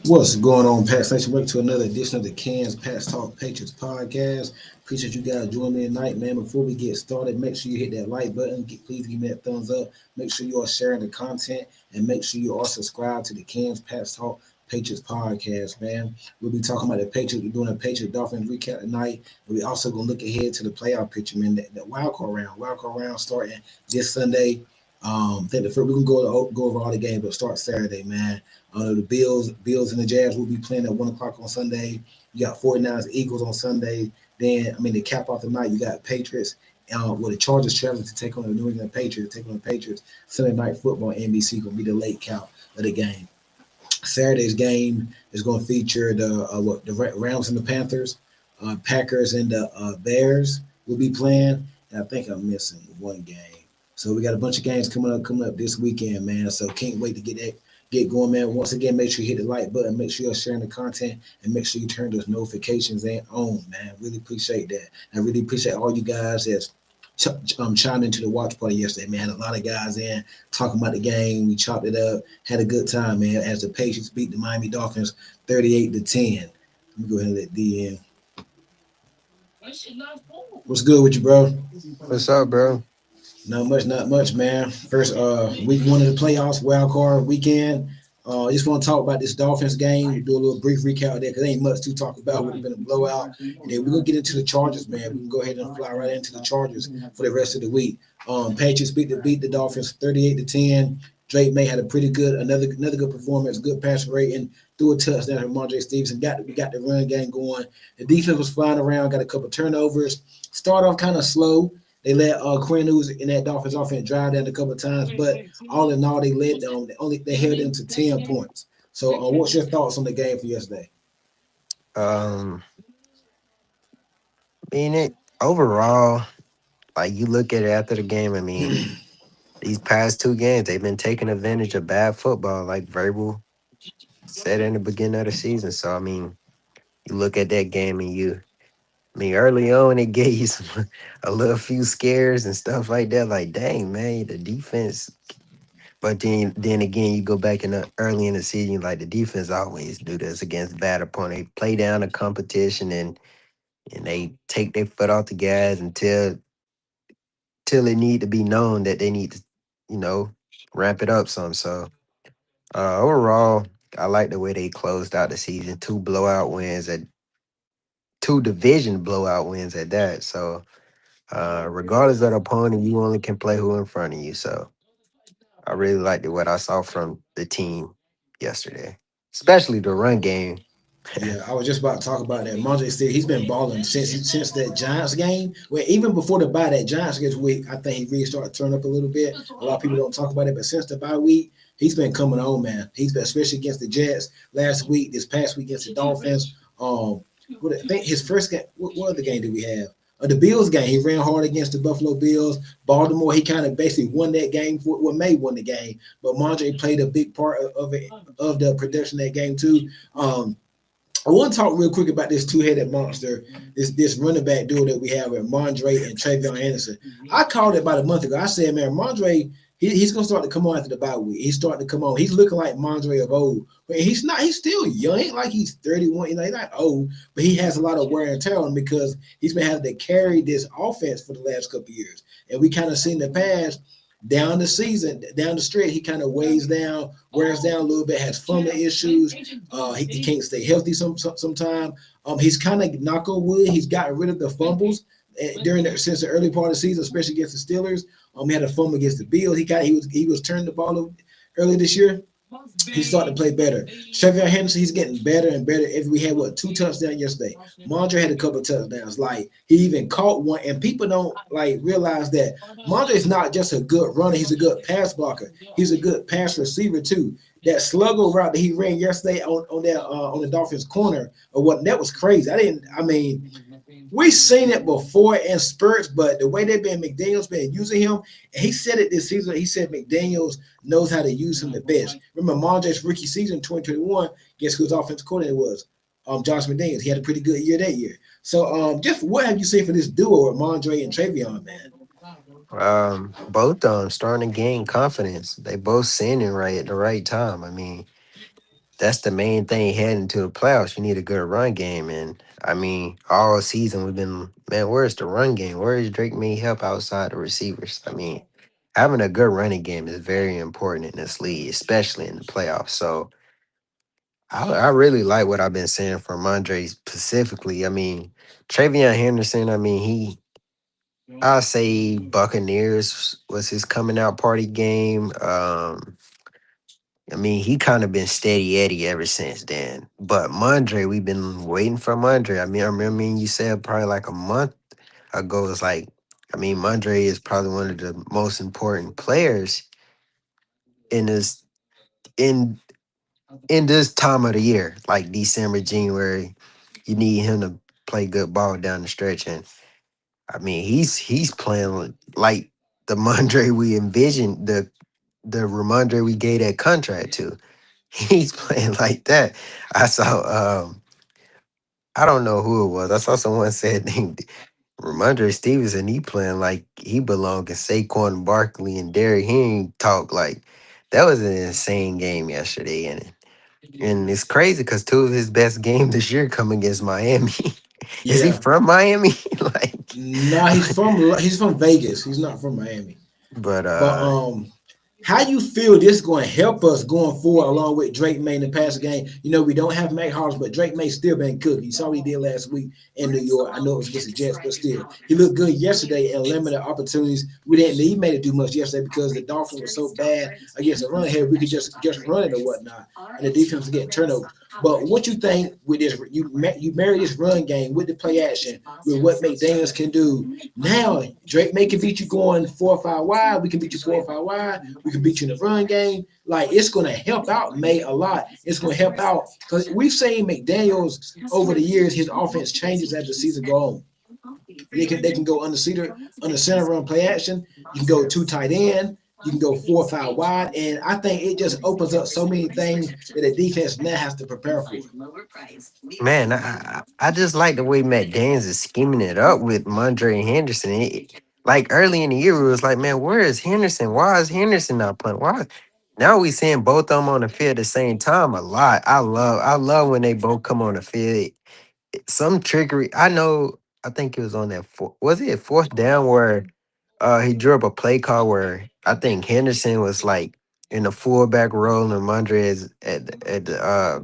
What's going on, Pat Nation? Welcome to another edition of the Cans Pats Talk Patriots podcast. Appreciate you guys joining me tonight, man. Before we get started, make sure you hit that like button. Please give me that thumbs up. Make sure you are sharing the content, and make sure you are subscribed to the Cans Pats Talk Patriots podcast, man. We'll be talking about the Patriots. We're doing a Patriots Dolphins recap tonight. And we also gonna look ahead to the playoff picture, man. The wild card round. Wild card round starting this Sunday. I think the first, we can go over all the games, but start Saturday, man. The Bills and the Jazz will be playing at 1 o'clock on Sunday. You got 49ers Eagles on Sunday. Then, to cap off the night, you got Patriots. With the Chargers traveling to take on the New England Patriots, taking on the Patriots. Sunday night football, NBC gonna be the late count of the game. Saturday's game is going to feature the Rams and the Panthers, Packers and the Bears will be playing. And I think I'm missing one game. So we got a bunch of games coming up this weekend, man. So can't wait to get going, man. Once again, make sure you hit the like button, make sure you're sharing the content, and make sure you turn those notifications on, man. Really appreciate that. I really appreciate all you guys that's chimed into the watch party yesterday, man. A lot of guys in talking about the game. We chopped it up, had a good time, man. As the Patriots beat the Miami Dolphins 38-10. Let me go ahead and let D in. What's good with you, bro? What's up, bro? Not much, man. First week one of the playoffs, wild card weekend. Just want to talk about this Dolphins game. Do a little brief recap there because ain't much to talk about. We've been a blowout. And then we're gonna get into the Chargers, man. We can go ahead and fly right into the Chargers for the rest of the week. Patriots beat the Dolphins 38-10. Drake May had a pretty good, another good performance, good pass rating, threw a touchdown from Mondre Stevenson. We got the run game going. The defense was flying around, got a couple turnovers. Start off kind of slow. They let Quinn News in that Dolphins offense drive that a couple of times, but all in all, they led them. They held them to 10 points. So, what's your thoughts on the game for yesterday? Um, it overall, like you look at it after the game. These past two games, they've been taking advantage of bad football, like Verbal said in the beginning of the season. So, you look at that game and early on, it gave you a little few scares and stuff like that. Like, dang, man, the defense. But then again, you go back early in the season, like the defense always do this against bad opponents. They play down the competition and they take their foot off the gas until it need to be known that they need to, you know, ramp it up some. So overall, I like the way they closed out the season. Two division blowout wins at that. So regardless of the opponent, you only can play who in front of you. So I really liked what I saw from the team yesterday, especially the run game. Yeah, I was just about to talk about that. Mondre Stevenson, he's been balling since that Giants game. Well, even before the bye, that Giants game week, I think he really started to turn up a little bit. A lot of people don't talk about it, but since the bye week, he's been coming on, man. He's been, especially against the Jets last week, this past week against the Dolphins. I think his first game. What other game did we have? The Bills game. He ran hard against the Buffalo Bills. Baltimore, he kind of basically won that game. May won the game, but Mondre played a big part of it, of the production of that game too. I want to talk real quick about this two-headed monster, this running back duo that we have with Mondre and Travion Henderson. I called it about a month ago. I said, man, Mondre, he's going to start to come on after the bye week. He's starting to come on. He's looking like Mondre of old. But he's not. He's still young. Ain't like he's 31. He's not old, but he has a lot of wear and tear on him because he's been having to carry this offense for the last couple of years. And we kind of seen the past down the season, down the stretch, he kind of wears down a little bit, has fumble issues. He can't stay healthy sometime. He's kind of knock on wood. He's gotten rid of the fumbles since the early part of the season, especially against the Steelers. He had a fumble against the Bills. He was turning the ball over early this year. He's starting to play better. Travion Henderson, he's getting better and better. We had 2 touchdowns yesterday. Mondre had a couple of touchdowns. Like he even caught one, and people don't realize that Mondre is not just a good runner. He's a good pass blocker. He's a good pass receiver too. That sluggo route that he ran yesterday on the Dolphins corner, that was crazy. We seen it before in spurts, but the way McDaniels been using him, and he said it this season. He said McDaniels knows how to use him the best. Remember Mondre's rookie season 2021, guess whose offensive coordinator was? Josh McDaniels. He had a pretty good year that year. So just what have you seen for this duo of Mondre and Travion, man? Both of them starting to gain confidence. They both sending right at the right time. that's the main thing heading to the playoffs. You need a good run game, and I mean, all season we've been, man, where's the run game? Where is Drake may help outside the receivers? I mean, having a good running game is very important in this league, especially in the playoffs. So I really like what I've been saying from Andre specifically. I mean, Travion Henderson. I mean, I'll say Buccaneers was his coming out party game. I mean, he kind of been steady Eddie ever since then. But Mondre, we've been waiting for Mondre. I mean, I remember you said probably like a month ago. It's like, I mean, Mondre is probably one of the most important players in this in in this time of the year, like December, January. You need him to play good ball down the stretch, and I mean, he's playing like the Mondre we envisioned, the Ramondre we gave that contract to. He's playing like that. I saw I don't know who it was. I saw someone said named Ramondre Stevenson, he playing like he belonged in Saquon Barkley and Derrick Henry talk like that was an insane game yesterday. And it's crazy because two of his best games this year come against Miami. Is he Yeah. from Miami? Like Nah, he's from Vegas. He's not from Miami. but But how you feel this going to help us going forward along with Drake May in the past game? You know, we don't have Mac Hollins, but Drake May still been cooking. You saw what he did last week in New York. I know it was against the Jets, but still, he looked good yesterday in limited opportunities. We didn't need May to do much yesterday because the Dolphins were so bad against the run ahead. We could just run it or whatnot, and the defense was getting turnovers. But what you think with this? You marry this run game with the play action with what McDaniels can do. Now Drake May can beat you going 4 or 5 wide. We can beat you 4 or 5 wide. We can beat you in the run game. Like it's going to help out May a lot. It's going to help out because we've seen McDaniels over the years. His offense changes as the season go on. They can go under center run play action. You can go two tight end. You can go 4 or 5 wide, and I think it just opens up so many things that the defense now has to prepare for. man, I just like the way Matt Daniels is scheming it up with Mondre and Henderson. Like early in the year, it was like, man, where is Henderson? Why is Henderson not playing? Why? Now we seeing both of them on the field at the same time a lot. I love when they both come on the field. Some trickery. I know. I think it was on that. Was it fourth down where he drew up a play call where I think Henderson was like in the fullback role and Mondre is at the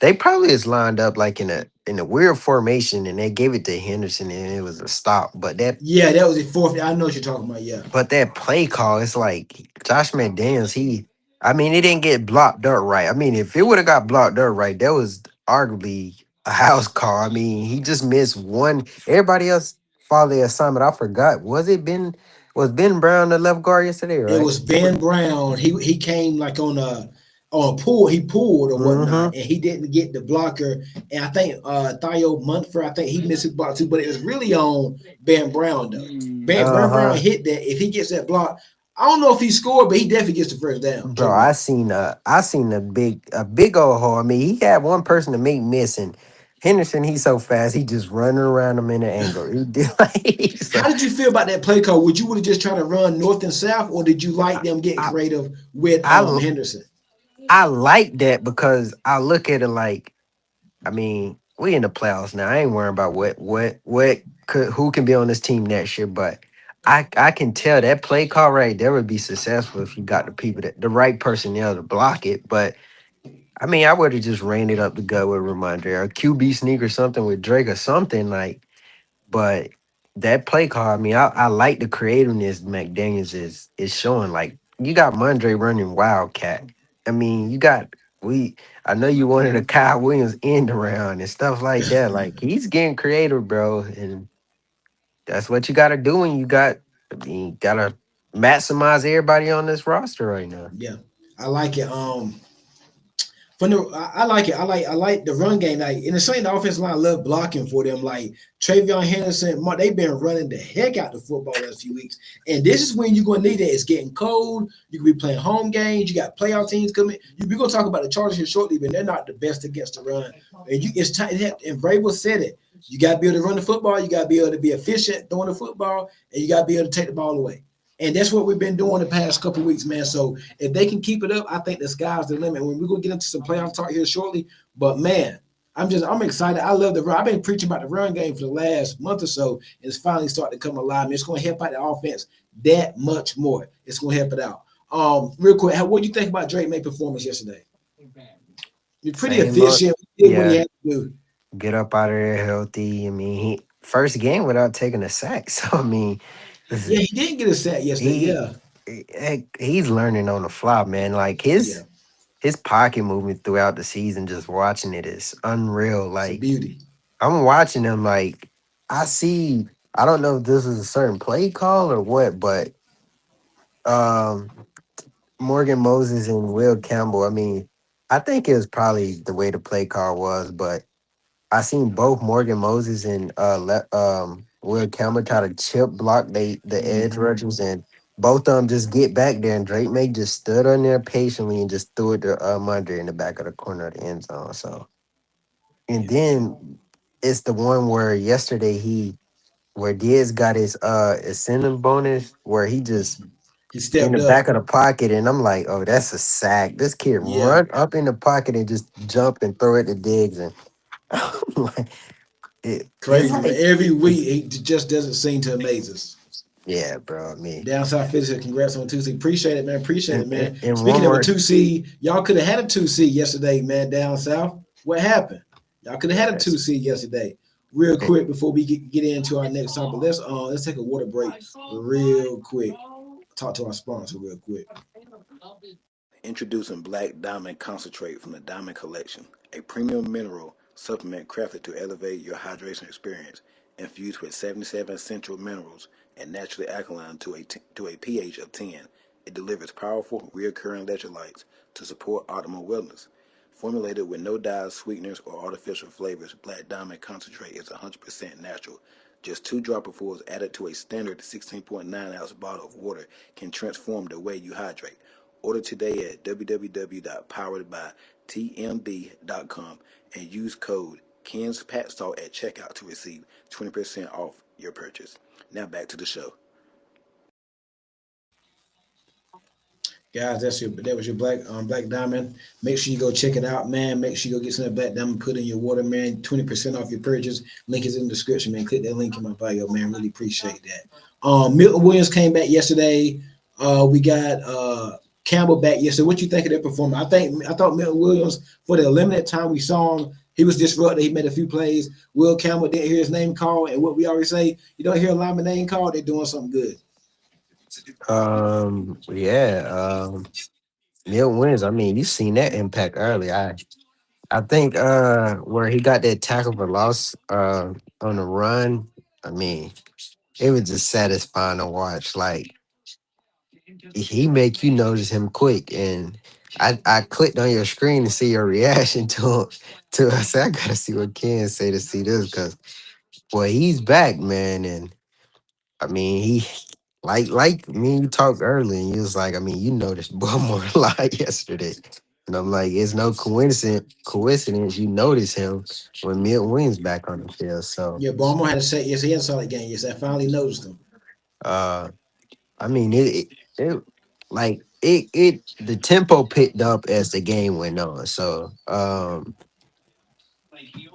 they probably is lined up like in a weird formation, and they gave it to Henderson, and it was a stop. Yeah, that was the fourth. I know what you're talking about. Yeah, But that play call, it's like Josh McDaniels. I mean, it didn't get blocked up right. I mean, if it would have got blocked up right, that was arguably a house call. I mean, he just missed one. Everybody else followed the assignment. I forgot. Was Ben Brown the left guard yesterday? it Right. was Ben Brown. He came like on a pull. He pulled or whatnot, Mm-hmm. and he didn't get the blocker. And I think Theo Munford, I think he missed his block too. But it was really on Ben Brown though. Ben Uh Brown huh. hit that. If he gets that block, I don't know if he scored, but he definitely gets the first down. Bro, Trust me. I seen a big old hole. I mean, he had one person to make miss, and Henderson, he's so fast, he just running around him in an angle. He did like so How did you feel about that play call? Would you would have just tried to run north and south, or did you like I them getting I creative with I, Henderson? I like that because I look at it like, I mean, we in the playoffs now. I ain't worrying about what could who can be on this team next year, but I can tell that play call right there would be successful if you got the right personnel to block it. But I mean, I would have just ran it up the gut with Ramondre or a QB sneak or something with Drake or something like. But that play call, I mean, I like the creativeness McDaniels is showing. Like you got Mondre running Wildcat. I mean, you got we. I know you wanted a Kyle Williams end around and stuff like that. Like he's getting creative, bro, and that's what you got to do when you got. I mean, you gotta maximize everybody on this roster right now. Yeah, I like it. I like it. I like the run game. Like in the same offensive line, I love blocking for them. Like Travion Henderson, they've been running the heck out the football last few weeks. And this is when you're gonna need it. It's getting cold. You can be playing home games. You got playoff teams coming. We're gonna talk about the Chargers here shortly, but they're not the best against the run. And it's time. And Vrabel said it. You got to be able to run the football. You got to be able to be efficient throwing the football, and you got to be able to take the ball away. And that's what we've been doing the past couple of weeks, man. So if they can keep it up, I think the sky's the limit. When we're gonna get into some playoff talk here shortly, but man, I'm excited. I love the run. I've been preaching about the run game for the last month or so, and it's finally starting to come alive. And it's gonna help out the offense that much more. It's gonna help it out. Real quick, what do you think about Drake May performance yesterday? He's pretty Same old, efficient. He did what he yeah. had to do. Get up out of there healthy. I mean, he first game without taking a sack. So I mean, Yeah, he didn't get a sack yesterday. he Yeah, he's learning on the fly, man. Like yeah, his pocket movement throughout the season, just watching it is unreal. it's a Like beauty. I'm watching him, like I see. I don't know if this is a certain play call or what, but um, Morgan Moses and Will Campbell. I mean, I think it was probably the way the play call was, but I seen both Morgan Moses and Will Campbell try to chip block the edge Hmm. rushers, and both of them just get back there, and Drake May just stood on there patiently and just threw it to Andre in the back of the corner of the end zone. So, and Yeah, then it's the one where yesterday where Diaz got his incentive bonus where he just he in stepped the up. back of the pocket, and I'm like, oh, that's a sack. This kid Yeah, run up in the pocket and just jump and throw it to Diggs, and I'm like, it's crazy, man. like, Every it's, week he just doesn't seem to amaze us. yeah, bro. I mean, Down South Philly, congrats on 2 seed. Appreciate it, man. Appreciate it, man. and one Speaking of a more, 2 seed, y'all could have had a 2 seed yesterday, man. Down South, what happened? Y'all could have had a two yes, seed yesterday. Real and, quick before we get into our next topic, let's take a water break real quick. Talk to our sponsor real quick. Introducing Black Diamond Concentrate from the Diamond Collection, a premium mineral supplement crafted to elevate your hydration experience, infused with 77 essential minerals and naturally alkaline to a pH of 10. It delivers powerful, reoccurring electrolytes to support optimal wellness. Formulated with no dyes, sweeteners, or artificial flavors, Black Diamond Concentrate is 100% natural. Just two dropperfuls added to a standard 16.9-ounce bottle of water can transform the way you hydrate. Order today at www.poweredbytmb.com and use code KENSPATSALT at checkout to receive 20% off your purchase. Now back to the show. Guys, that was your black diamond. Make sure you go check it out, man. Make sure you go get some of that black diamond, put in your water, man. 20% off your purchase. Link is in the description, man. Click that link in my bio, man. Really appreciate that. Milton Williams came back yesterday. We got Campbell back yesterday. What you think of their performance? I thought Milton Williams, for the limited time we saw him, he was disrupted. He made a few plays. Will Campbell didn't hear his name called, and what we always say, you don't hear a lineman name called, they're doing something good. yeah, Neil wins. I mean, you seen that impact early. I think where he got that tackle for loss on the run. I mean, it was just satisfying to watch. Like he make you notice him quick, and I clicked on your screen to see your reaction to I said I gotta see what Ken say to see this because boy he's back, man, and I mean he like me and you talked earlier, and you was like, I mean you noticed Bummer a lot yesterday, and I'm like it's no coincidence you notice him when Milt Williams back on the field, so Yeah, Baltimore had a set. Yes, he had a solid game. Yes, I finally noticed him. uh I mean it like it the tempo picked up as the game went on. So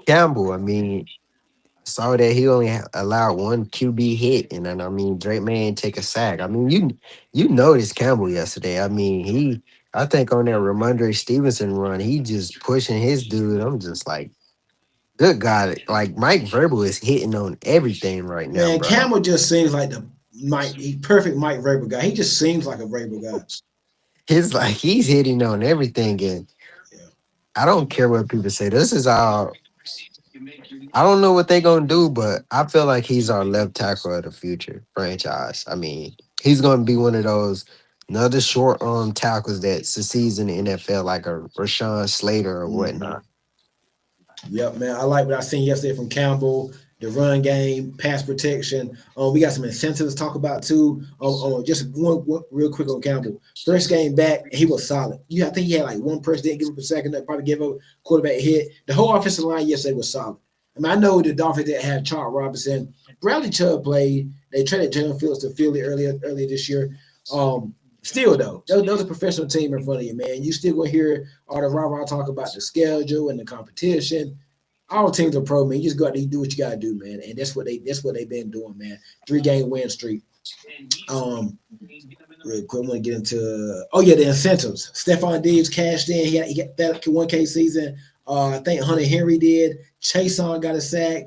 Campbell, I mean, saw that he only allowed one QB hit, and then I mean Drake May ain't take a sack. I mean you noticed Campbell yesterday. I mean I think on that Ramondre Stevenson run, he just pushing his dude. I'm just like, good God, like Mike Verbal is hitting on everything right now, Man, bro. Campbell just seems like the perfect Mike Vrabel guy. He just seems like a Vrabel guy. It's like he's hitting on everything, and Yeah. I don't care what people say. This is our I don't know what they're gonna do, but I feel like he's our left tackle of the future franchise. I mean, he's gonna be one of those another short arm tackles that succeeds in the NFL, like a Rashawn Slater or Hmm. whatnot. Yep, man. I like what I seen yesterday from Campbell. The run game, pass protection. We got some incentives to talk about too. Just one real quick on Campbell. First game back, he was solid. I think he had like one person didn't give up a second that probably gave up quarterback hit. The whole offensive line yesterday was solid. I mean, I know the Dolphins that have Charles Robinson, Bradley Chubb played. They traded Jalen Fields to Philly earlier this year. Still though, those a professional team in front of you, man. You still gonna hear all the rah talk about the schedule and the competition. All teams are pro, man. You just got to do what you gotta do, man. And that's what they've been doing, man. 3 game win streak. Um, Real quick, I want to get into the incentives. Stephon Diggs cashed in. He got that 1K season. I think Hunter Henry did. Chason got a sack.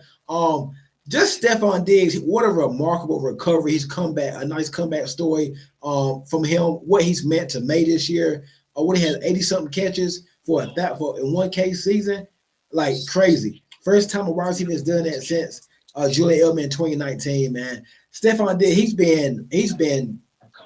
Just Stephon Diggs, what a remarkable recovery. He's comeback, a nice comeback story from him. What he's meant to make this year. What he had 80 something catches for in 1K season, like crazy. First time a wide receiver has done that since Julian Edelman in 2019. Man, Stephon Diggs, he's been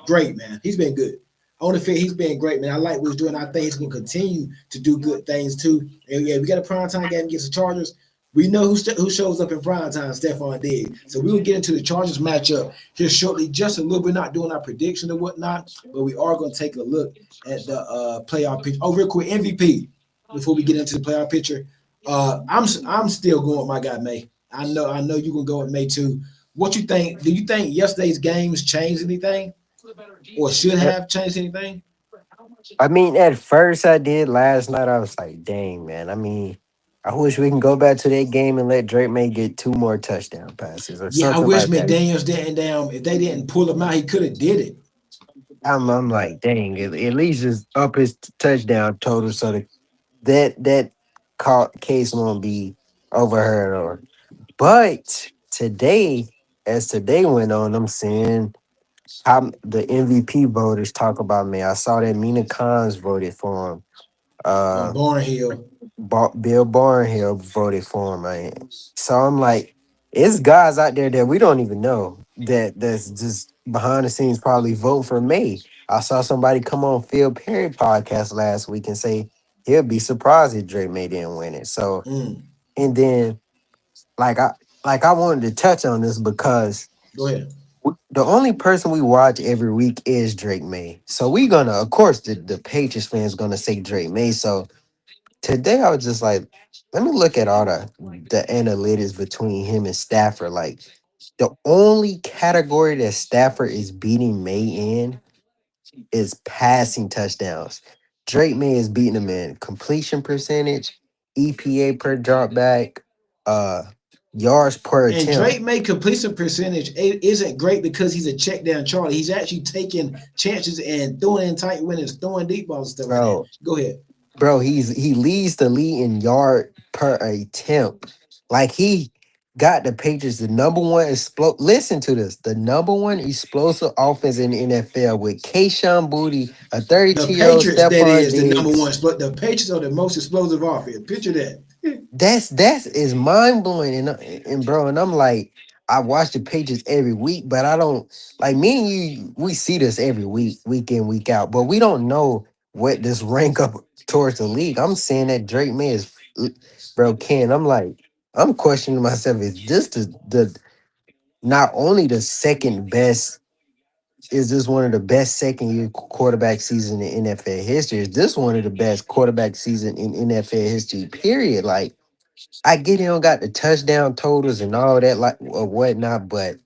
great, man. He's been good. On the field, he's been great, man. I like what he's doing. I think he's going to continue to do good things too. And yeah, we got a prime time game against the Chargers. We know who shows up in prime time, Stephon Diggs. So we will get into the Chargers matchup here shortly, just a little bit, not doing our prediction or whatnot, but we are going to take a look at the playoff picture. Oh, real quick, MVP before we get into the playoff picture. I'm still going with my guy May. I know you're gonna go with May too. What you think? Do you think yesterday's games changed anything, or should Uh, have changed anything? I mean, at first I did. Last night I was like, dang, man. I mean, I wish we can go back to that game and let Drake May get 2 more touchdown passes or Yeah, I something wish like that. McDaniels didn't down. If they didn't pull him out, he could have did it. I'm But like, dang, at least just up his touchdown total so that case won't be overheard or. But today, as today went on, I'm seeing how the MVP voters talk about me. I saw that Mina Khans voted for him. Uh, Barnhill, Bill Barnhill voted for him, man. So I'm like, it's guys out there that we don't even know that's just behind the scenes probably voting for me. I saw somebody come on Phil Perry podcast last week and say he'll be surprised if Drake May didn't win it. So mm, and then like I wanted to touch on this because go ahead. the only person we watch every week is Drake May. So we gonna, of course, the Patriots fans gonna say Drake May. So today I was just like, let me look at all the analytics between him and Stafford. Like the only category that Stafford is beating May in is passing touchdowns. Drake May is beating him in completion percentage, EPA per drop back, uh yards per And attempt. Drake May completion percentage isn't great because he's a check down Charlie. He's actually taking chances and throwing in tight windows, throwing deep balls and stuff like that. Bro, Go ahead. Bro, he leads the league in yard per attempt. Like he got the Patriots the number one explode. Listen to this: the number one explosive offense in the NFL with Kayshawn Booty, a The 32-year-old Patriots, that Stephon is the number Diggs. one. The Patriots are the most explosive offense. Picture that. That's is mind blowing, and bro, and I'm like, I watch the Patriots every week, but I don't like me and you. We see this every week, week in, week out, but we don't know what this rank up towards the league. I'm saying that Drake May is, bro, Ken. I'm like, I'm questioning myself. Is this the not only the second best? Is this one of the best second year quarterback season in NFL history? Is this one of the best quarterback season in NFL history? Period. Like. I get he don't got the touchdown totals and all that like or whatnot, but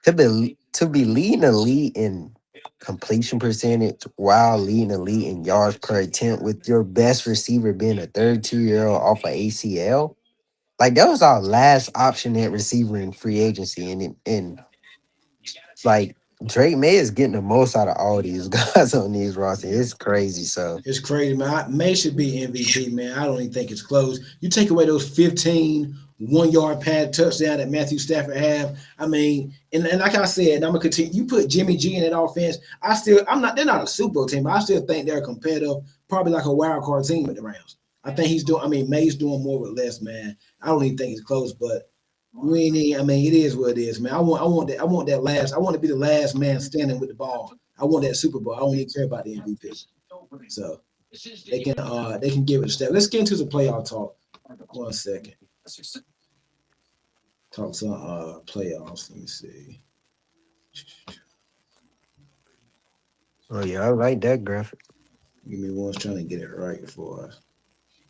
to be leading the league in completion percentage while leading the league in yards per attempt with your best receiver being a 32-year-old off of ACL, like that was our last option at receiver in free agency, and like Drake May is getting the most out of all these guys on these rosters. Yeah. It's crazy. So It's crazy, man. May should be MVP, man. I don't even think it's close. You take away those 15 1 yard pad touchdown that Matthew Stafford have. I mean, and like I said, I'm gonna continue. You put Jimmy G in that offense. I'm not. They're not a Super Bowl team, but I still think they're competitive. Probably like a wild card team with the Rams. I think he's doing. I mean, May's doing more with less, man. I don't even think it's close, but we need. I mean, it is what it is, man. I want that last. I want to be the last man standing with the ball. I want that Super Bowl. I don't even care about the MVP. So they can give it a step. Let's get into the playoff talk. 1 second. Talk some playoffs. Let me see. oh yeah, I like that graphic. Give me one. Trying to get it right for us.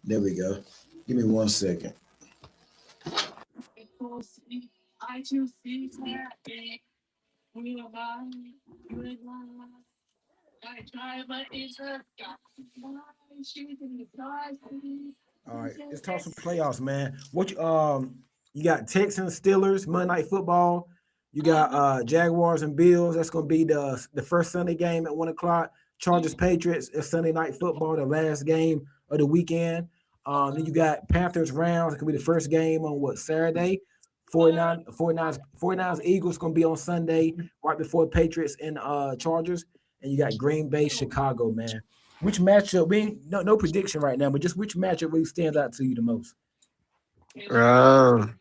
There we go. Give me 1 second. All right, let's talk some playoffs, man. You got Texans, Steelers, Monday Night Football. You got Jaguars and Bills. That's gonna be the first Sunday game at 1 o'clock. Chargers, Patriots. It's Sunday Night Football, the last game of the weekend. Then you got Panthers, Rams. It could be the first game on what Saturday. 49ers, Eagles gonna be on Sunday, right before Patriots and Chargers. And you got Green Bay, Chicago, man. Which matchup? We ain't, no prediction right now, but just which matchup really stands out to you the most? Um,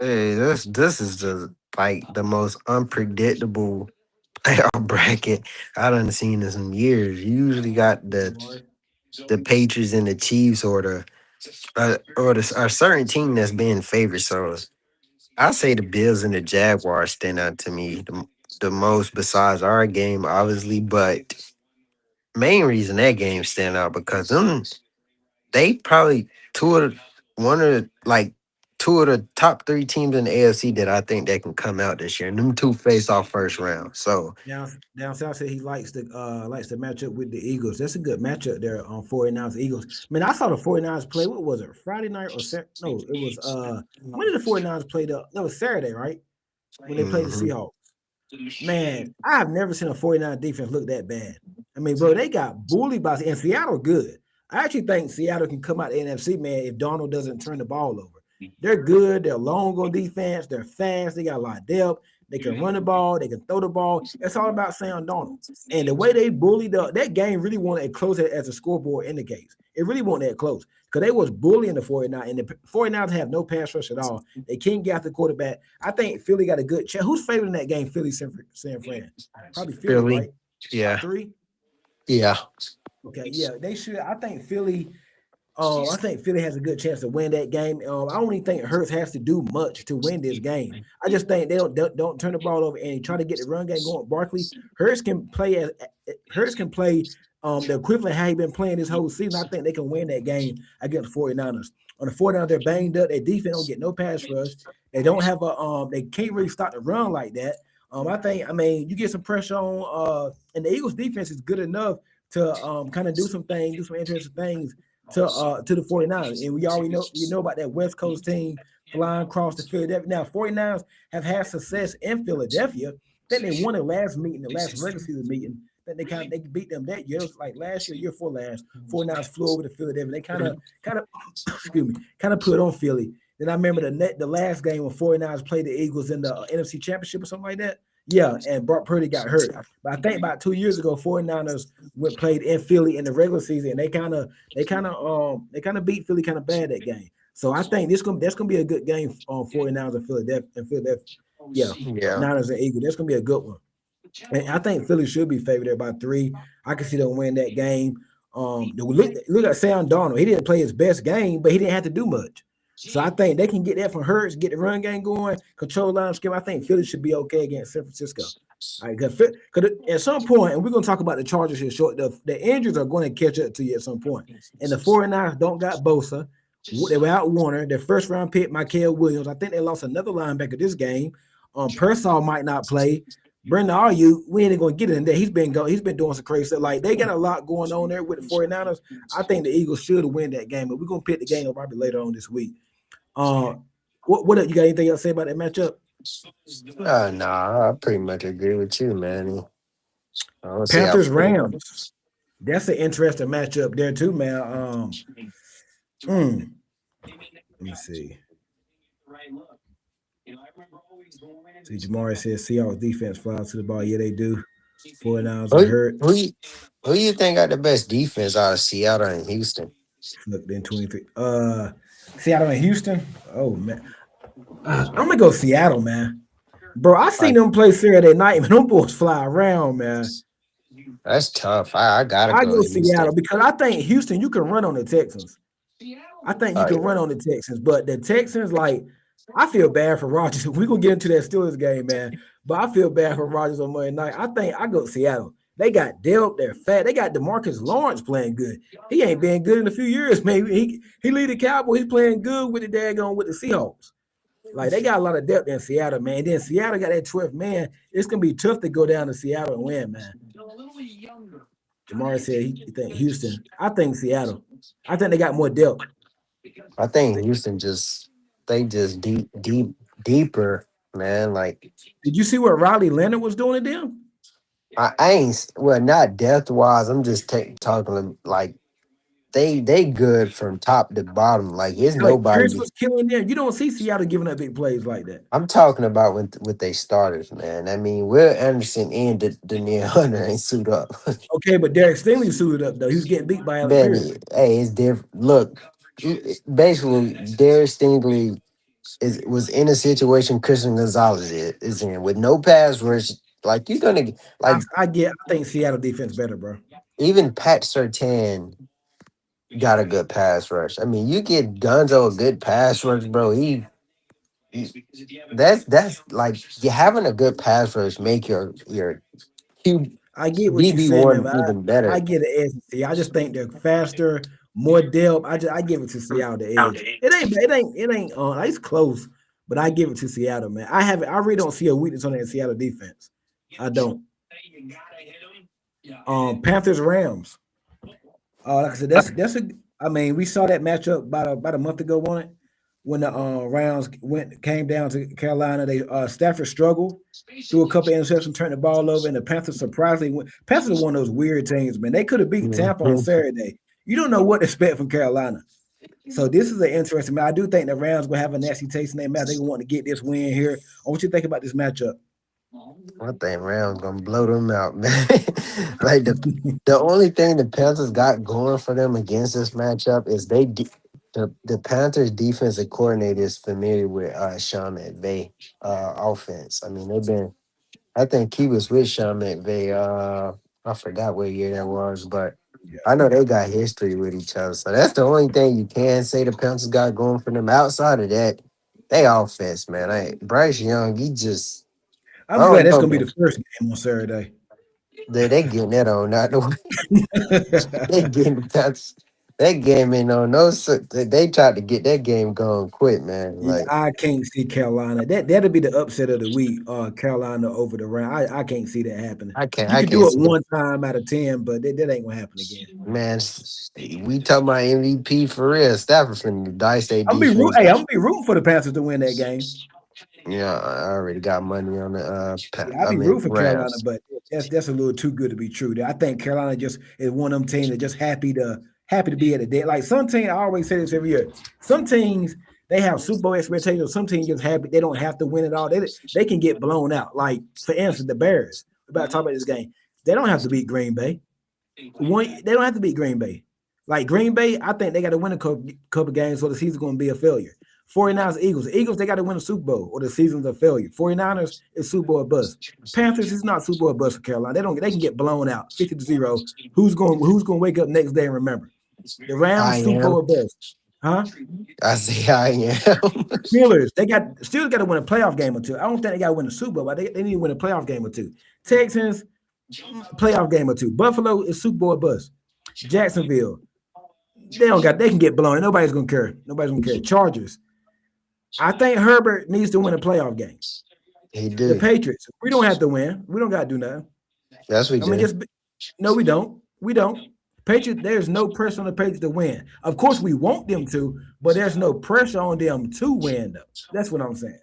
hey, this is the like the most unpredictable playoff bracket I done seen in some years. You usually got Jamari? the Patriots and the Chiefs or a certain team that's being favored. So I say the Bills and the Jaguars stand out to me the most besides our game, obviously. But main reason that game stand out because they probably two of the, one of the, like two of the top three teams in the AFC that I think that can come out this year. And them two face off first round. So Down south said he likes the matchup with the Eagles. That's a good matchup there on 49ers Eagles. Man, I saw the 49ers play. What was it? Friday night or no, it was when did the 49ers play no, it was Saturday, right? When they played the mhm. Seahawks. Man, I've never seen a 49 defense look that bad. I mean, bro, they got bullied by and Seattle good. I actually think Seattle can come out the NFC, man, if Donald doesn't turn the ball over. They're good. They're long on defense. They're fast. They got a lot of depth. They can run the ball. They can throw the ball. It's all about Sam Donald. And the way they bullied that game really wasn't as close as the scoreboard indicates. It really wasn't that close because they was bullying the 49, and the 49ers have no pass rush at all. They can't get after the quarterback. I think Philly got a good chance. Who's favoring that game? Philly, San Fran. Probably Philly, Philly. right? By Yeah. 3? Yeah. Okay, yeah, they should. I think Philly has a good chance to win that game. I don't even think Hurts has to do much to win this game. I just think they don't turn the ball over and try to get the run game going. Barkley, Hurts can play the equivalent how he been playing this whole season. I think they can win that game against the 49ers. On the 49ers, they're banged up. Their defense don't get no pass rush. They don't have they can't really stop the run like that. I mean, you get some pressure on and the Eagles defense is good enough to kind of do some things, do some interesting things to the 49ers. And we know about that West Coast team flying across the Philadelphia. Now, 49ers have had success in Philadelphia. Then they won the last regular season meeting. Then they beat them that year. It was like last year before last. 49ers flew over to Philadelphia. They kind of excuse me, kind of put on Philly. Then I remember the last game when 49ers played the Eagles in the NFC Championship or something like that. Yeah, and Brock Purdy got hurt. But I think about 2 years ago, 49ers played in Philly in the regular season, and they kind of beat Philly kind of bad that game. So I think that's gonna be a good game on 49ers in Philadelphia. Yeah, Yeah. Niners and Eagles. That's gonna be a good one. And I think Philly should be favored there by 3. I can see them win that game. Look at Sam Darnold. He didn't play his best game, but he didn't have to do much. So I think they can get that from Hurts, get the run game going, control line scheme. I think Philly should be okay against San Francisco. All right, because at some point, and we're going to talk about the Chargers here short, the injuries are going to catch up to you at some point. And the 49ers don't got Bosa. They were out Warner. Their first round pick, Michael Williams. I think they lost another linebacker this game. Pearsall might not play. Brendan Ayu, we ain't gonna get in there. He's been doing some crazy stuff. Like they got a lot going on there with the 49ers. I think the Eagles should win that game, but we're gonna pick the game up probably later on this week. Uh what you got anything else to say about that matchup? Nah, I pretty much agree with you, man. I don't see how Panthers Philly. Rams. That's an interesting matchup there too, man. Mm, let me see. See, Jamari says Seahawks defense flies to the ball. Yeah, they do. 49ers are Who, hurt. who, you- who you think got the best defense out of Seattle and Houston? Look, then 23. Seattle and Houston. Oh man. I'm gonna go Seattle, man. Bro, I seen Like, them play Saturday night, man. Them boys fly around, man. that's tough. I gotta I go go Houston. Seattle because I think Houston, you can run on the Texans. I think you Oh can yeah. run on the Texans, but the Texans, like, I feel bad for Rodgers. We're gonna get into that Steelers game, man. But I feel bad for Rodgers on Monday night. I think I go Seattle. They got Delp, they're fat. They got DeMarcus Lawrence playing good. He ain't been good in a few years, maybe. He lead the Cowboys, he's playing good with the daggone with the Seahawks. Like they got a lot of depth in Seattle, man. Then Seattle got that 12th man. It's gonna be tough to go down to Seattle and win, man. Jamari said he think Houston. I think Seattle. I think they got more depth. I think Houston just they just deeper, man. Like Did you see what Riley Leonard was doing to them? I ain't well, not depth wise. I'm just talking like they good from top to bottom. Like it's Like Pierce nobody. was killing them. You don't see Seattle giving up big plays like that. I'm talking about with they starters, man. I mean, Will Anderson and Daniel Hunter ain't suit up. Okay, but Derek Stingley suited up though. He was getting beat by Alec Man, Pierce. hey, it's different. Look, basically, Darius Stingley was in a situation Christian Gonzalez is in with no pass rush. Like you're gonna like I think Seattle defense better, bro. even Pat Surtain got a good pass rush. I mean, you get Gonzo a good pass rush, bro. That's like you having a good pass rush make your Q I get what you're saying, man. DB1 But even I better. get the edge to see. I just think they're faster, more depth. I give it to Seattle the edge. It ain't it's close, but I give it to Seattle, man. I really don't see a weakness on that Seattle defense. I don't. Panthers Rams. Like I said, that's a. I mean, we saw that matchup about a month ago on it when the Rams came down to Carolina. They Stafford struggled, threw a couple of interceptions, turned the ball over, and the Panthers surprisingly went. Panthers are one of those weird teams, man. They could have beat Tampa on Mhm. Saturday. You don't know what to expect from Carolina. So this is an interesting. Man, I do think the Rams will have a nasty taste in their mouth. They want to get this win here. What you think about this matchup? I think Rams gonna blow them out, man. Like the only thing the Panthers got going for them against this matchup is the Panthers defensive coordinator is familiar with Sean McVay offense. I mean, they've been I think he was with Sean McVay. I forgot what year that was, but Yeah, I know they got history with each other. So that's the only thing you can say the Panthers got going for them. Outside of that, they offense, man. Bryce Young, he just I I'm glad don't that's know, gonna be man. the first game on Saturday. They getting that on. Not the they getting that's that game ain't on no. They tried to get that game going quick, man. Yeah, Like I can't see Carolina. That'll be the upset of the week. Carolina over the Rams. I can't see that happening. You I could can't do it see them. one time out of 10, but that ain't gonna happen again. Man, we talking about MVP for real. Stafford finna dice their defense. I'm gonna be rooting for the Panthers to win that game. Yeah, I already got money on the Yeah, I'll I be mean rooting for Carolina, Rams. but that's a little too good to be true. I think Carolina just is one of them teams that just happy to be at a day. Like some teams, I always say this every year. Some teams they have Super Bowl expectations. Some teams just happy they don't have to win it all. They can get blown out. Like for instance, the Bears. We're about to talk about this game. They don't have to beat Green Bay. They don't have to beat Green Bay. Like Green Bay, I think they got to win a couple games or the season's going to be a failure. 49ers, Eagles. Eagles, they got to win a Super Bowl or the season's a failure. 49ers is Super Bowl bust. Panthers is not Super Bowl bust for Carolina. They can get blown out 50-0. Who's going to wake up next day and remember? The I Rams Super am. Bowl bust. Huh? I say I am. Steelers got to win a playoff game or two. I don't think they got to win the Super Bowl, but they need to win a playoff game or two. Texans, playoff game or two. Buffalo is Super Bowl bust. Jacksonville, they can get blown. Nobody's gonna care. Nobody's gonna care. Chargers. I think Herbert needs to win a playoff game. He The do. Patriots. We don't have to win. We don't gotta do nothing. That's what we I mean, do. just no, we don't. We don't. Patriots, there's no pressure on the Patriots to win. Of course, we want them to, but there's no pressure on them to win, though. That's what I'm saying.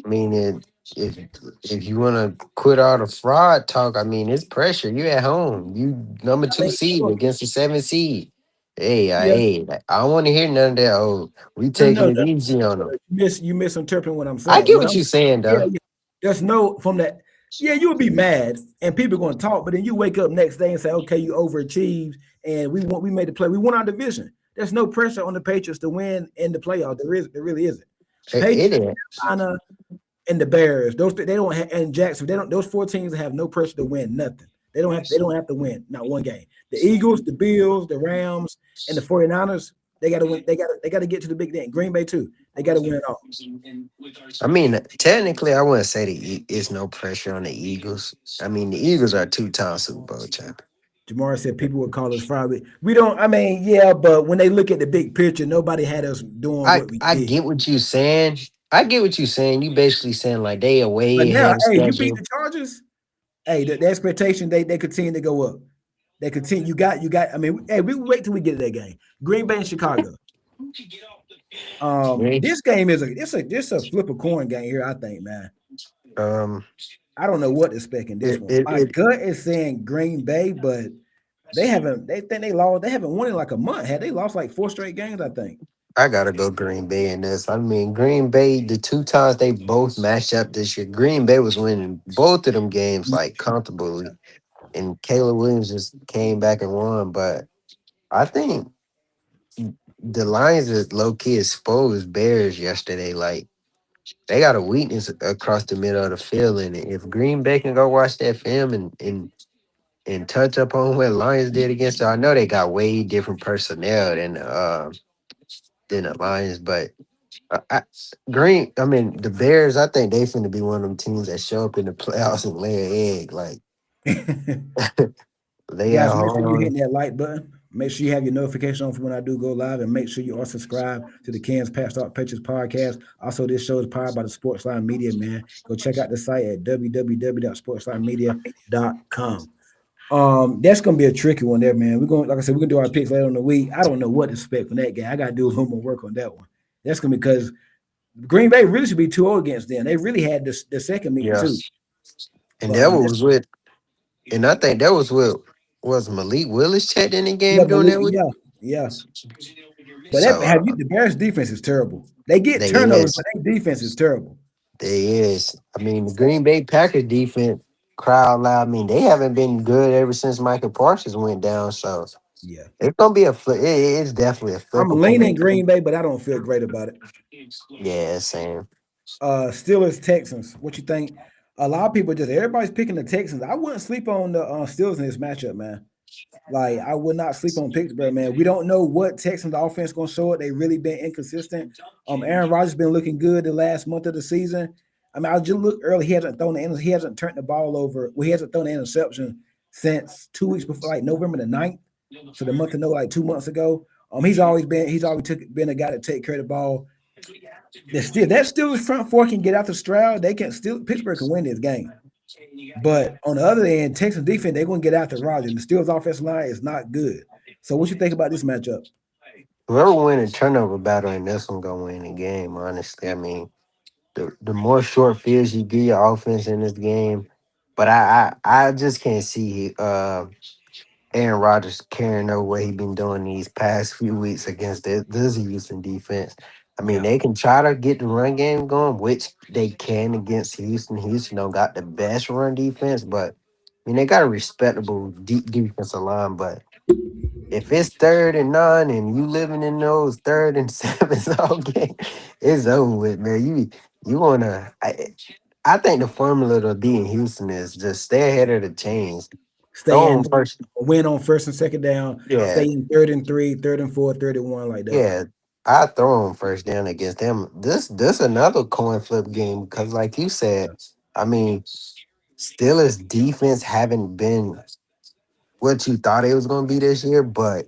I mean, if you want to quit all the fraud talk, I mean, it's pressure. You at home. You number I two think seed against the 7 seed. yeah, I don't want to hear none of that. Oh, we no, taking no, it no. easy on them. You misinterpreting what I'm I saying. get What what I'm you're saying, yeah, though. yeah. There's no from that. Yeah, you would be mad and people are going to talk, but then you wake up next day and say, okay, you overachieved and we made the play. We won our division. There's no pressure on the Patriots to win in the playoff. There really isn't. It Patriots, is. Carolina, and the Bears. Those they don't have and Jackson. They don't. Those four teams have no pressure to win nothing. They don't have to win not one game. The Eagles, the Bills, the Rams, and the 49ers. They got to win. They got to get to the big game. Green Bay too. They got to win it all. I mean, technically, I wouldn't say it's no pressure on the Eagles. I mean, the Eagles are two-time Super Bowl champions. Jamar said people would call us fraud. We don't. I mean, yeah, but when they look at the big picture, nobody had us doing what we I did. get what you're saying, I get what you're saying. You basically saying like they are But way now, ahead of hey, you beat schedule. the Chargers. Hey, the expectation they continue to go up. They continue. You got. I mean, hey, we wait till we get to that game. Green Bay and Chicago. Right? This game is a flip a coin game here. I think, man. Um, I don't know what to expect in this it, one. it, My it gut is saying Green Bay, but they haven't. They think they lost. They haven't won in like a month. Had they lost like 4 straight games? I think. I gotta go Green Bay in this. I mean, Green Bay, the two times they both matched up this year, Green Bay was winning both of them games like comfortably, and Caleb Williams just came back and won. But I think the Lions is low key exposed Bears yesterday. Like they got a weakness across the middle of the field, and if Green Bay can go watch that film and touch up on what Lions did against them, I know they got way different personnel than the Lions, but I mean, the Bears. I think they finna be one of them teams that show up in the playoffs and lay an egg, like lay Guys, out make sure you're hard. hitting that like button. Make sure you have your notification on for when I do go live, and make sure you are subscribed to the Kansas Pat Start Pitchers podcast. Also, this show is powered by the Sportsline Media, man. Go check out the site at www.sportslinemedia.com. That's gonna be a tricky one there, man. We're gonna, like I said, we're gonna do our picks later in the week. I don't know what to expect from that game. I gotta do a little more work on that one. That's gonna be because Green Bay really should be 2-0 against them. They really had this the second meeting Yeah, too. and But that that's was with, and I think that was with was Malik Willis checked in the yeah, game doing Malik, that with. yeah, yeah. But So that have you the Bears defense is terrible. They get they turnovers, but is, their defense is terrible. they is. I mean, the Green Bay Packers defense crowd loud. I mean, they haven't been good ever since Michael Parsons went down. So Yeah. it's gonna be a flip. It's definitely a I'm flip of leaning coin. Green Bay, but I don't feel great about it. Yeah, same. Steelers, Texans. What you think? A lot of people just everybody's picking the Texans. I wouldn't sleep on the Steelers in this matchup, man. Like I would not sleep on Pittsburgh, man. We don't know what Texans offense gonna show it. They really been inconsistent. Aaron Rodgers been looking good the last month of the season. I mean, I just look early. He hasn't turned the ball over. Well, he hasn't thrown an interception since 2 weeks before, like November the 9th. So the month of no, like 2 months ago. He's always been a guy to take care of the ball. That Steelers front four can get out the Stroud. They can still Pittsburgh can win this game. But on the other end, Texas defense, they're going to get after Rodgers. The Steelers offensive line is not good. So what you think about this matchup? Whoever win a turnover battle in this one gonna win the game. Honestly, I mean, the more short fields you give your offense in this game, but I just can't see Aaron Rodgers carrying over what he been doing these past few weeks against this Houston defense. I mean, Yeah. they can try to get the run game going, which they can against Houston. Houston don't got the best run defense, but I mean they got a respectable deep defensive line. But if it's 3rd and 9 and you living in those 3rd and 7s all game, it's over with, man. You wanna I think the formula to beating Houston is just stay ahead of the chains. Stay Throw in, them first. win on first and second down, stay Yeah, in 3rd and 3, 3rd and 4, 3rd and 1, like that. yeah. I throw them first down against them. This another coin flip game because, like you said, I mean, Steelers defense haven't been what you thought it was going to be this year, but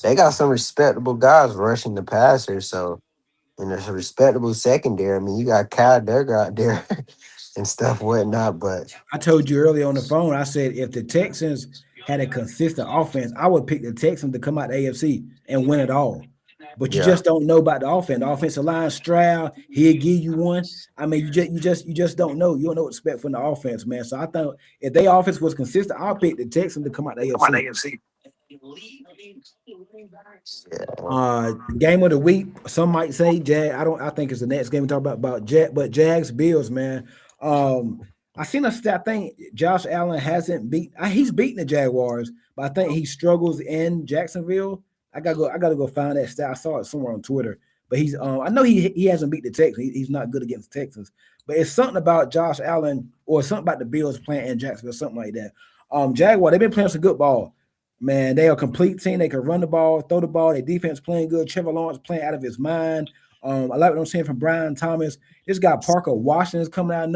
they got some respectable guys rushing the passer. So, and it's a respectable secondary. I mean, you got Kyle Duggar out there and stuff, whatnot. But I told you earlier on the phone, I said if the Texans had a consistent offense, I would pick the Texans to come out the AFC and win it all. But you yeah, just don't know about the offense. The offensive line, Stroud, he'll give you one. I mean, you just don't know. You don't know what to expect from the offense, man. So I thought if their offense was consistent, I'll pick the Texans to come out the AFC. yeah. Game of the week. Some might say Jag. I don't. I think it's the next game we talk about Jag, but Jags Bills, man. I seen a stat. I think Josh Allen hasn't beat. He's beaten the Jaguars, but I think he struggles in Jacksonville. I gotta go find that stat. I saw it somewhere on Twitter. But he's. I know he hasn't beat the Texans. He's not good against the Texans. But it's something about Josh Allen or something about the Bills playing in Jacksonville, something like that. Jaguar. They've been playing some good ball. Man, they are a complete team. They can run the ball, throw the ball. Their defense playing good. Trevor Lawrence playing out of his mind. I like what I'm saying from Brian Thomas. This guy Parker Washington's coming out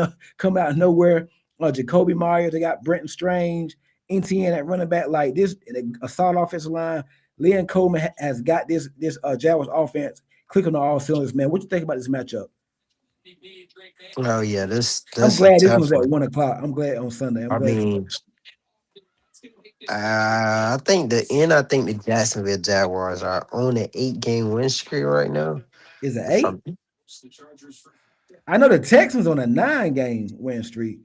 of nowhere. Jacoby Myers. They got Brenton Strange, NTN at running back. Like this, a solid offensive line. Leon Coleman has got this Jaguars offense clicking on all cylinders. Man, what you think about this matchup? Oh yeah, I'm this a glad this tough one's at one. 1 o'clock. I'm glad on Sunday. I'm I glad for mean, I think I think the Jacksonville Jaguars are on an 8 game win streak right now. is it If 8? I'm, I know the Texans on a 9 game win streak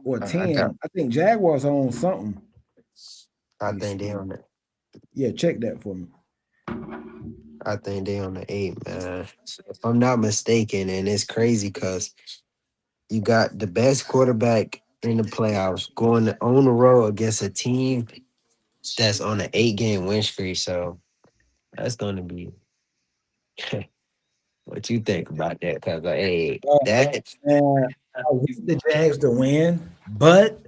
or I got, 10. I think Jaguars are on something. I Let me think they see. on the, Yeah, check that for me. I think they on the 8, man. So if I'm not mistaken, and it's crazy because you got the best quarterback in the playoffs going on the road against a team that's on an 8 game win streak. So that's going to be what you think about that? Because hey, Oh, that man, I want the Jags to win, but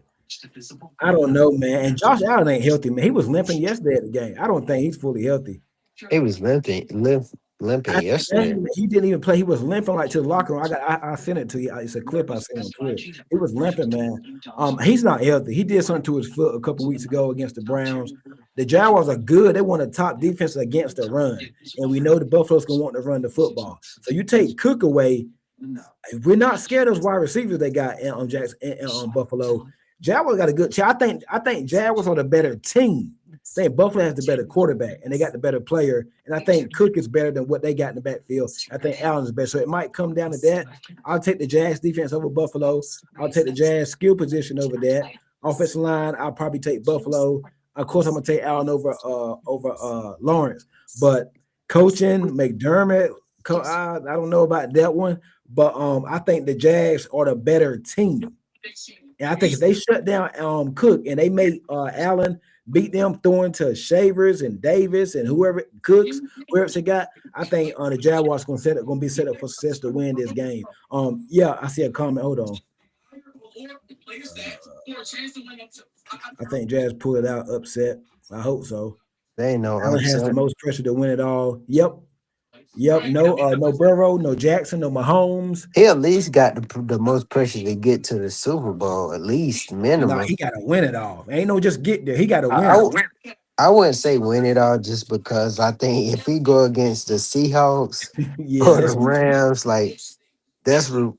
I don't know, man. And Josh Allen ain't healthy, man. He was limping yesterday at the game. I don't think he's fully healthy. it was limping yesterday. He didn't even play. He was limping like to the locker room. I sent it to you. It's a clip I sent on Twitter. He was limping, man. He's not healthy. He did something to his foot a couple weeks ago against the Browns. The Jaguars are good. They want a top defense against the run, and we know the Buffaloes can want to run the football. So you take Cook away, we're not scared of those wide receivers they got on Jackson and on Buffalo. Jaguars got a good chance. I think Jaguars are the better team. I think Buffalo has the better quarterback and they got the better player. And I think Cook is better than what they got in the backfield. I think Allen is better. So it might come down to that. I'll take the Jags defense over Buffalo. I'll take the Jazz skill position over that. Offensive line, I'll probably take Buffalo. Of course, I'm gonna take Allen over Lawrence. But coaching, McDermott, I don't know about that one. But I think the Jags are the better team. And I think if they shut down Cook and they make Allen beat them, throwing to Shavers and Davis and whoever Cooks, whoever they got, I think the Jaguars gonna be set up for success to win this game. Yeah, I see a comment. Hold on. I think Jazz pull it out upset. I hope so. They ain't no Allen has the upset. most pressure to win it all. Yep. Yep. No Burrow, no Jackson, no Mahomes. He at least got the most pressure to get to the Super Bowl, at least No, minimum. he gotta win it all. Ain't no just get there. He gotta I, win I, it. wou- I wouldn't say win it all just because I think if we go against the Seahawks Yeah, or the that's Rams, like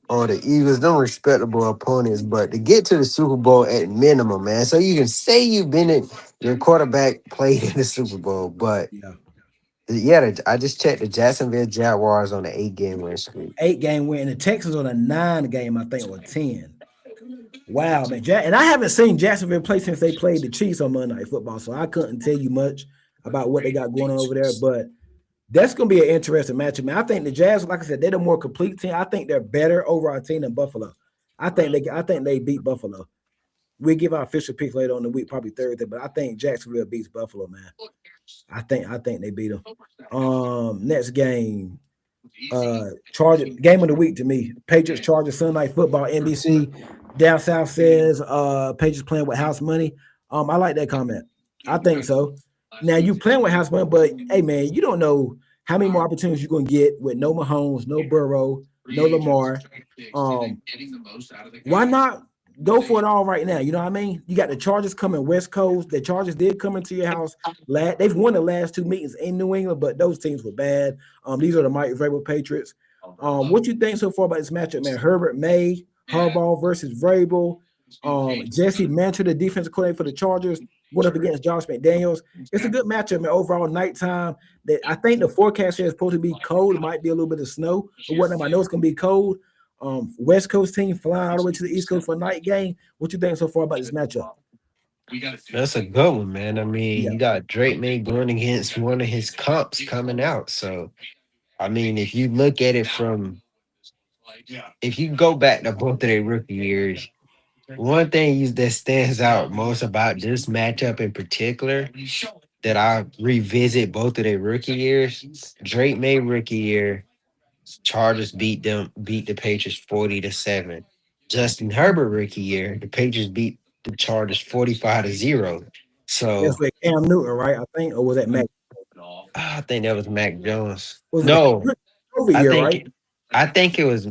or the Eagles, them respectable opponents. But to get to the Super Bowl at minimum, man, so you can say you've been in your quarterback played in the Super Bowl. But yeah. yeah, I just checked the Jacksonville Jaguars on the 8 game win streak. 8 game win. And the Texans on a 9 game, I think, or 10. Wow, man. And I haven't seen Jacksonville play since they played the Chiefs on Monday Night Football, so I couldn't tell you much about what they got going on over there. But that's going to be an interesting matchup, man. I think the Jazz, like I said, they're the more complete team. I think they're better over our team than Buffalo. I think they beat Buffalo. We give our official pick later on the week, probably Thursday, but I think Jacksonville beats Buffalo, man. I think they beat them. Next game, Charger game of the week to me. Patriots Chargers Sunday Night Football NBC. Down South says Patriots playing with house money. I like that comment. I think so. Now you playing with house money, but hey man, you don't know how many more opportunities you're gonna get with no Mahomes, no Burrow, no Lamar. Um, why not go for it all right now? You know what I mean? You got the Chargers coming West Coast. The Chargers did come into your house. They've won the last 2 meetings in New England, but those teams were bad. These are the Mike Vrabel Patriots. What you think so far about this matchup, man? Herbert May, Harbaugh versus Vrabel. Jesse Mantle, the defensive coordinator for the Chargers, went up against Josh McDaniels. It's a good matchup, man. Overall, nighttime. I think the forecast here is supposed to be cold. It might be a little bit of snow or whatnot. I know it's going to be cold. West Coast team flying all the way to the East Coast for a night game. What you think so far about this matchup? That's a good one, man. I mean, Yeah, you got Drake May going against one of his comps coming out. So, I mean, if you look at it from, if you go back to both of their rookie years, one thing that stands out most about this matchup in particular that I revisit both of their rookie years, Drake May rookie year, Chargers beat the Patriots 40-7. Justin Herbert rookie year, the Patriots beat the Chargers 45-0. that's So with Cam Newton, right? I think, or was that Mac? I think that was Mac Jones. Was it No, the COVID I year, right? think I think it was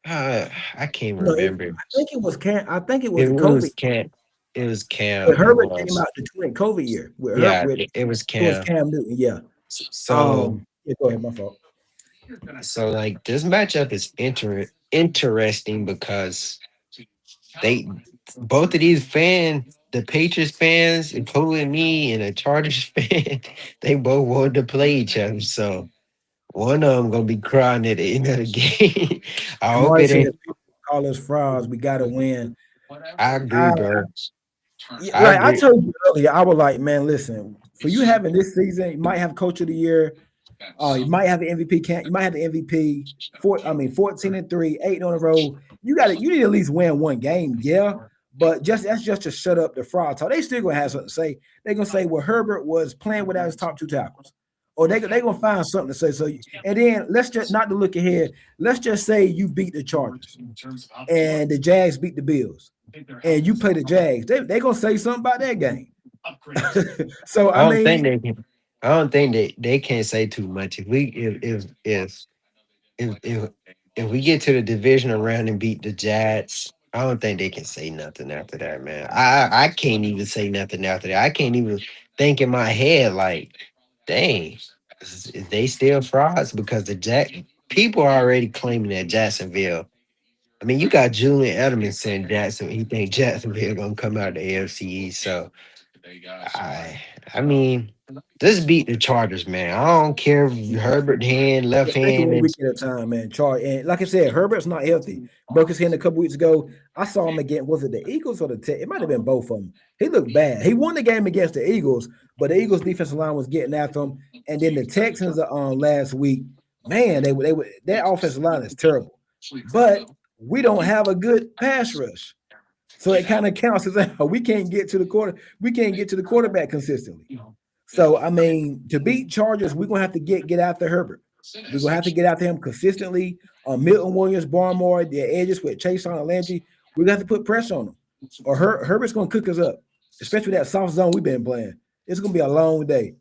I can't No, remember. I think it was Cam. I think it was It the COVID. was Cam. It was When Cam. It Herbert came was. out the COVID year with her Yeah, with it was it was Cam. Cam Newton. Yeah. So Yeah. Go ahead. My fault. So like this matchup is interesting because they both of these fans, the Patriots fans, including me and a Chargers fan, they both wanted to play each other. So one of them gonna be crying at the end of the game. I hope Amari it said, ain't. "People call us frauds. We got to win." I I, agree, bro. yeah, I like I agree. told you earlier, I was like, man, listen, for you having this season, you might have coach of the year. You might have an MVP. Can't you might have the MVP? 14-3, 8 on the road. You got it. You need to at least win one game, yeah. But just that's just to shut up the fraud talk. They still gonna have something to say. They're gonna say, well, Herbert was playing without his top two tackles, or they gonna find something to say. So, and then let's just not to look ahead. Let's just say you beat the Chargers and the Jags beat the Bills, and you play the Jags. They gonna say something about that game. So I I don't think mean, they can. I don't think they can't say too much. If if we get to the divisional round and beat the Jets, I don't think they can say nothing after that, man. I can't even say nothing after that. I can't even think in my head like, dang, is they still frauds because the Jack people are already claiming that Jacksonville. I mean, you got Julian Edelman saying Jackson. He think Jacksonville gonna come out of the AFC East. So I I mean, just beat the Chargers, man. I don't care if Herbert hand, left just take it hand, one and week at a time, man. Char and like I said, Herbert's not healthy. Broke his hand a couple weeks ago. I saw him again. Was it the Eagles or the Tech? It might have been both of them. He looked bad. He won the game against the Eagles, but the Eagles' defensive line was getting after him. And then the Texans last week, man, they their offensive line is terrible. But we don't have a good pass rush. So it kind of counts as we can't get to the we can't get to the quarterback consistently. So I mean, to beat Chargers, we're gonna have to get after Herbert. We're gonna have to get after him consistently. Milton Williams, Barmore, the edges with Chase on and Landry. We're gonna have to put pressure on them, or Herbert's gonna cook us up, especially that soft zone we've been playing. It's gonna be a long day.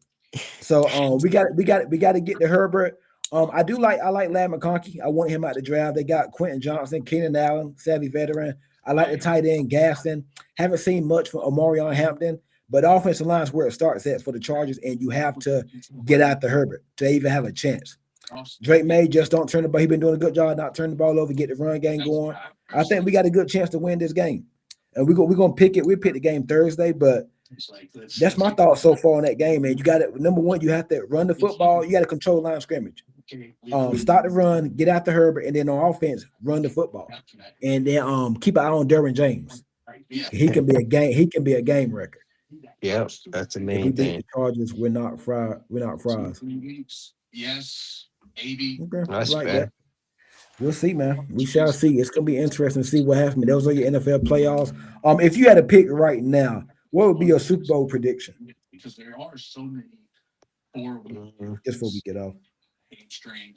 So we got to get to Herbert. I like Lad McConkey. I want him out the draft. They got Quentin Johnson, Keenan Allen, savvy veteran. I like the tight end Gaston. Haven't seen much from Omarion Hampton, but the offensive line is where it starts at for the Chargers, and you have to get out to Herbert to even have a chance. Drake May just don't turn the ball. He's been doing a good job not turning the ball over, get the run game going. I think we got a good chance to win this game, and we're gonna pick it. We pick the game Thursday, but that's my thought so far on that game, man. You got to number one, you have to run the football. You got to control line of scrimmage. Start the run, get out to Herbert, and then on offense, run the football, and then keep an eye on Derwin James. He can be a game. He can be a game wrecker. yep, that's the If we main beat thing. the Chargers, we're not fried. We're not fries. Okay, I That's like that. fair. We'll see, man. We shall see. It's gonna be interesting to see what happens. Those are your NFL playoffs. If you had to pick right now, what would be your Super Bowl prediction? Mhm. Just before we get off,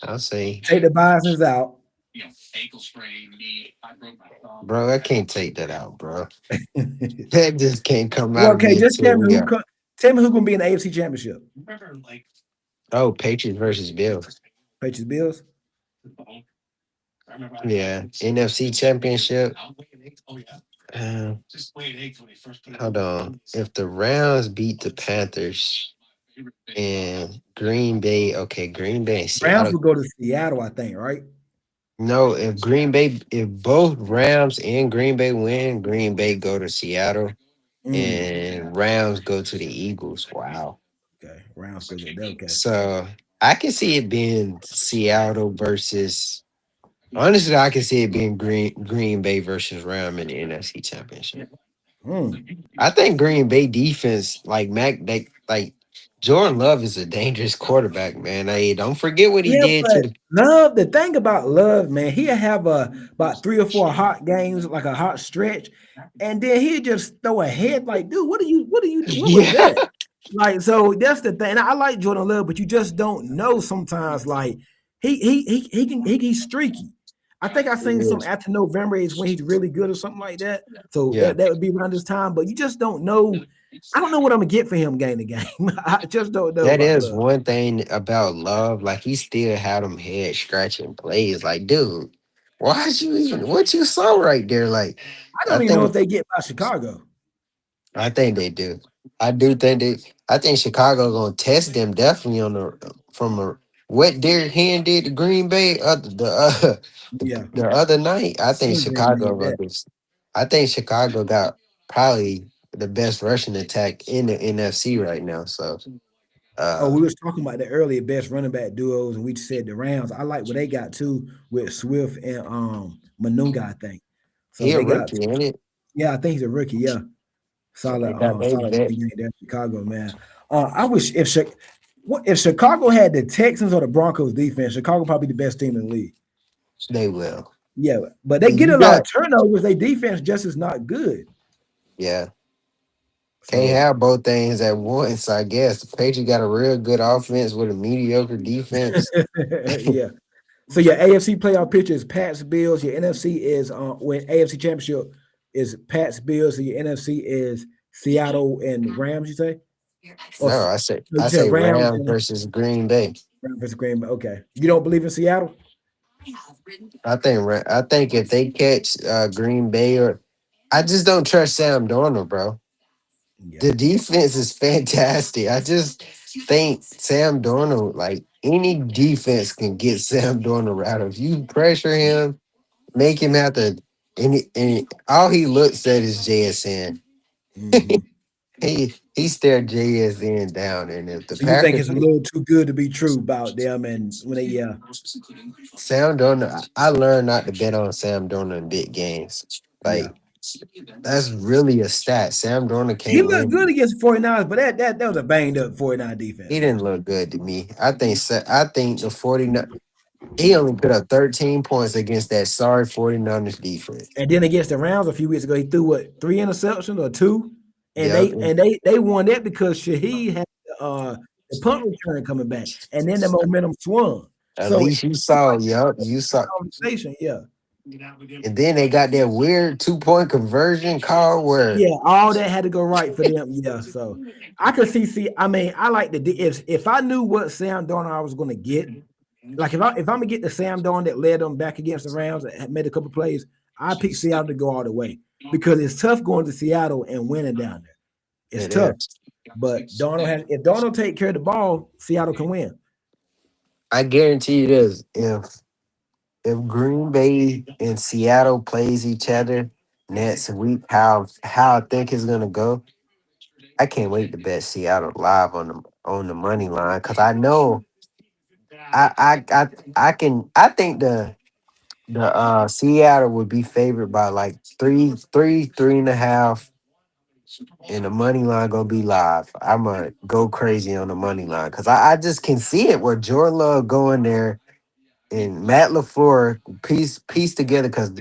I'll say, take the biases out. bro, I can't take that out, bro. Well, That just can't come out of okay, me just until we got tell me who gonna be in the AFC Championship. Patriots versus Bills. Patriots Bills. Yeah, NFC Championship. Uh, hold on. If the Rams beat the Panthers and Green Bay, okay, Green Bay and Rams Seattle. will go to Seattle, I think, right? No, if both Rams and Green Bay win, Green Bay go to Seattle Mm, and Rams go to the Eagles. Wow. okay, Rams go to that. Okay. So I can see it being Seattle versus. Honestly, I can see it being Green Bay versus Ram in the NFC Championship. Hmm. I think Green Bay defense, like like Jordan Love is a dangerous quarterback, man. Hey, don't forget what he Yeah, did to but the. Love, the thing about Love, man, he'll have about 3 or 4 hot games, like a hot stretch, and then he'll just throw a head like, dude, what was Yeah, that? Like, so that's the thing. And I like Jordan Love, but you just don't know sometimes. Like, he's streaky. I think I it seen some is. after November is when he's really good or something like that. So Yeah, that would be around this time, but you just don't know. I don't know what I'm gonna get for him game to game. I just don't know that about is Love. one thing about Love. Like he still had him head scratching plays. Like, dude, why'd you even what you saw right there? Like, I I don't even know if think they get by Chicago. I think they do. I do think they. I think Chicago gonna test them definitely on the from a what Derrick Henry did to Green Bay Yeah, the other night, I think seen Green Bay Chicago with that. got this. I think Chicago got probably the best rushing attack in the NFC right now. So Oh, uh we was talking about the earlier best running back duos, and we said the Rams. I like what they got too with Swift and Manunga, I think. So he a they got, rookie, ain't it? yeah, I think he's a rookie. Yeah, So solid, they got they solid vet. running game there in Chicago, man. I wish if Chicago had the Texans or the Broncos defense, Chicago probably the best team in the league. They will. Yeah, but they And get you a lot of got turnovers. Their defense just is not good. yeah. Can't So have both things at once, I guess. The Patriots got a real good offense with a mediocre defense. yeah. So your AFC playoff picture is Pats Bills. Your NFC is when AFC Championship is Pats Bills. So your NFC is Seattle and Rams. You say? Or No, no, you I said say Rams Rams and versus Green Bay. Rams versus Green Bay. Okay. You don't believe in Seattle? I think if they catch Green Bay or I just don't trust Sam Darnold, bro. Yeah. The defense is fantastic. I just think Sam Darnold, like any defense can get Sam Darnold out. If you pressure him, make him have to and all he looks at is JSN. Hmm. He stared JSN down, and if the So you think Packers it's a little too good to be true about them and when they yeah. Sam Darnold, I learned not to bet on Sam Darnold in big games. Yeah. Like that's really a stat. Sam Darnold He can't looked good win. against the 49ers, but that was a banged up 49 defense, He man. didn't look good to me. I think the 49 he only put up 13 points against that sorry 49ers defense. And then against the Rams a few weeks ago, he threw what 3 interceptions or two, and Yep. they won that because Shaheed had the punt return coming back, and then the momentum swung. At So it least you looked saw, like yep, a you saw. conversation, yeah, And then they got that weird 2 point conversion call where yeah. All that had to go right for them, yeah. So I could see. I mean, I like the if I knew what Sam Darnold I was going to get, like if I'm gonna get the Sam Darnold that led them back against the Rams that had made a couple plays, I pick Seattle to go all the way because it's tough going to Seattle and winning down there. It's it tough. is. But if Darnold take care of the ball, Seattle can win. I guarantee you this. If Green Bay and Seattle plays each other next week, how I think it's gonna go, I can't wait to bet Seattle live on the money line because I know I can I think the Seattle would be favored by like three and a half, and the money line gonna be live. I'm gonna go crazy on the money line because I just can see it where Jordan Love going there and Matt LaFleur piece together because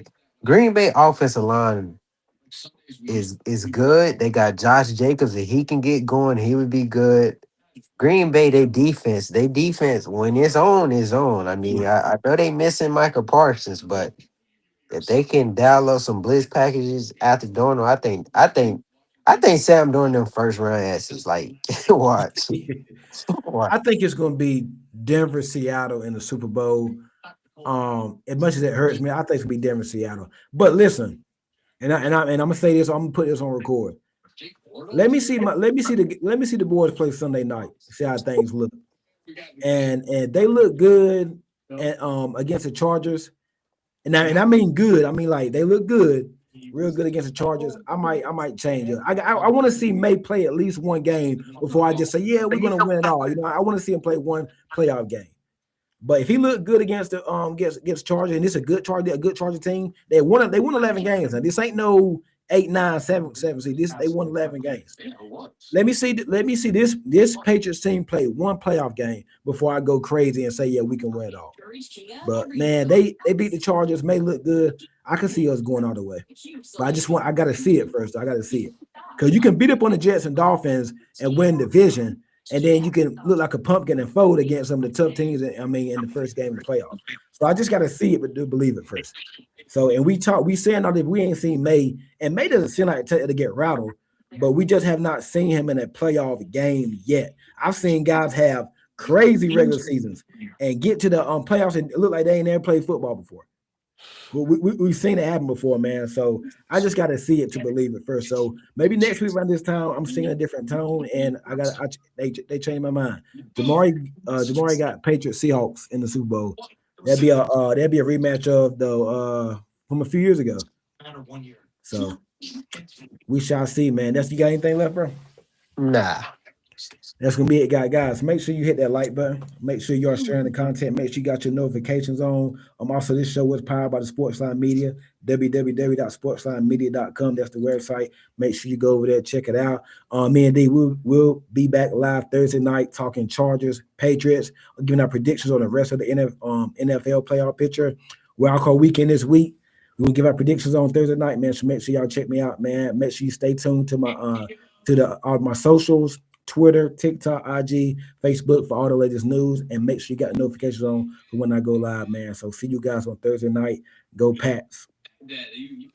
Green Bay offensive line is good. They got Josh Jacobs. If he can get going, he would be good. Green Bay, they defense when it's on, is on. I mean, I know they missing Michael Parsons, but if they can dial up some blitz packages after Darnold, I think Sam Darnold them first round asses. Like watch, watch. I think it's going to be Denver, Seattle in the Super Bowl. As much as it hurts me, I think it's going to be Denver, Seattle. But listen, and I'm gonna say this. I'm gonna put this on record. Let me see the boys play Sunday night. See how things look, and they look good, and against the Chargers. And I mean good. I mean like they look good, real good against the Chargers. I might change it. I want to see May play at least one game before I just say yeah we're gonna win it all. I want to see him play one playoff game. But if he looked good against the against Chargers, and this is a good Charger team, they won 11 games. Now this ain't no 8, 9, 7, 7 seed. This they won 11 games. Let me see this Patriots team play one playoff game before I go crazy and say yeah we can win it all. But man, they beat the Chargers. May look good. I can see us going all the way. But I gotta see it first. I gotta see it. Because you can beat up on the Jets and Dolphins and win division, and then you can look like a pumpkin and fold against some of the tough teams. In the first game of the playoffs. So I just gotta see it, but do believe it first. So and we saying all that we ain't seen May, and May doesn't seem like to get rattled, but we just have not seen him in a playoff game yet. I've seen guys have crazy regular seasons and get to the playoffs and look like they ain't never played football before. Well, we've seen it happen before, man. So I just got to see it to believe it first. So maybe next week around this time, I'm singing a different tone, and they changed my mind. Jamari got Patriots Seahawks in the Super Bowl. That'd be a rematch of the from a few years ago. So we shall see, man. That's you got anything left, bro? Nah. That's gonna be it, guys. Make sure you hit that like button. Make sure you are sharing the content. Make sure you got your notifications on. Also, this show was powered by the Sportsline Media, www.sportslinemedia.com. That's the website. Make sure you go over there, check it out. Me and D will be back live Thursday night talking Chargers, Patriots, giving our predictions on the rest of the NFL playoff picture. Wild card weekend this week. We will give our predictions on Thursday night, man. So make sure y'all check me out, man. Make sure you stay tuned to my all my socials. Twitter, TikTok, IG, Facebook for all the latest news, and make sure you got notifications on for when I go live, man. So see you guys on Thursday night. Go Pats.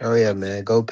Oh yeah, man. Go